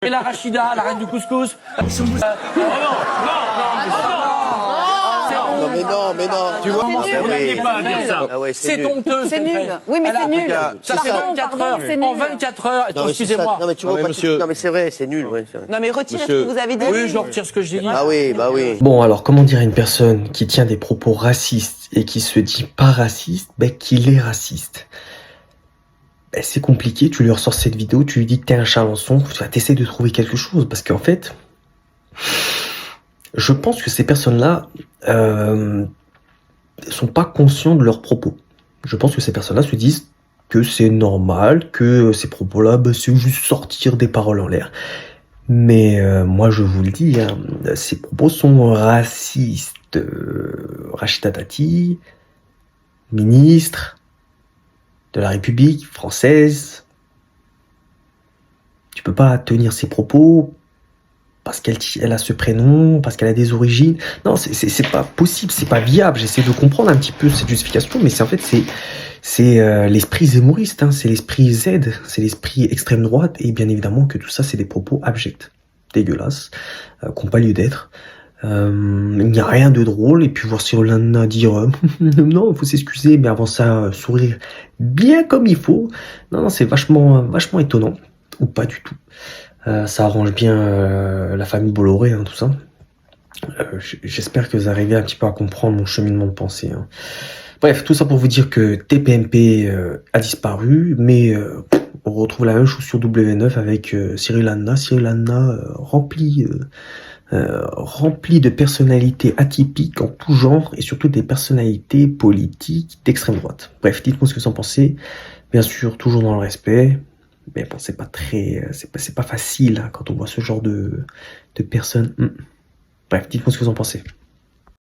Et la Rachida, la reine du couscous. Non, mais non. Tu vois, C'est vous n'aviez nul. pas à dire ça. Ah ouais, C'est nul. honteux. C'est ce qu'elle nul. fait. Oui, mais Elle a c'est nul. appris Ça fait Pardon, 24 pardon, heures. c'est En nul. 24 heures. Non, mais c'est Excusez-moi. ça. Non, mais tu vois mais pas monsieur- Non, mais c'est vrai, c'est nul. Ouais, c'est vrai. Non, mais retirez Monsieur- ce que vous avez dit. Oui, je retire ce que j'ai dit. Ah oui, bah oui. Bon, alors, comment dire à une personne qui tient des propos racistes et qui se dit pas raciste, qu'il est raciste? C'est compliqué, tu lui ressors cette vidéo, tu lui dis que t'es un chalençon, tu essaies de trouver quelque chose, parce qu'en fait, je pense que ces personnes-là sont pas conscients de leurs propos. Je pense que ces personnes-là se disent que c'est normal, que ces propos-là, c'est juste sortir des paroles en l'air. Mais moi, je vous le dis, hein, ces propos sont racistes. Rachida Dati, ministre de la République française, tu peux pas tenir ces propos parce qu'elle a ce prénom, parce qu'elle a des origines. Non, c'est pas possible, c'est pas viable. J'essaie de comprendre un petit peu cette justification, mais c'est l'esprit zémouriste, hein, c'est l'esprit Z, c'est l'esprit extrême droite, et bien évidemment que tout ça, c'est des propos abjects, dégueulasses, qui n'ont pas lieu d'être. Il n'y a rien de drôle, et puis voir Cyril Hanouna dire non, il faut s'excuser, mais avant ça, sourire bien comme il faut. Non, c'est vachement étonnant, ou pas du tout. Ça arrange bien la famille Bolloré, hein, tout ça. J'espère que vous arrivez un petit peu à comprendre mon cheminement de pensée. Hein. Bref, tout ça pour vous dire que TPMP a disparu, mais on retrouve la même chose sur W9 avec Cyril Hanouna. Cyril Hanouna rempli de personnalités atypiques en tout genre, et surtout des personnalités politiques d'extrême droite. Bref, dites-moi ce que vous en pensez. Bien sûr, toujours dans le respect. Mais bon, c'est pas facile hein, quand on voit ce genre de personnes. Bref, dites-moi ce que vous en pensez.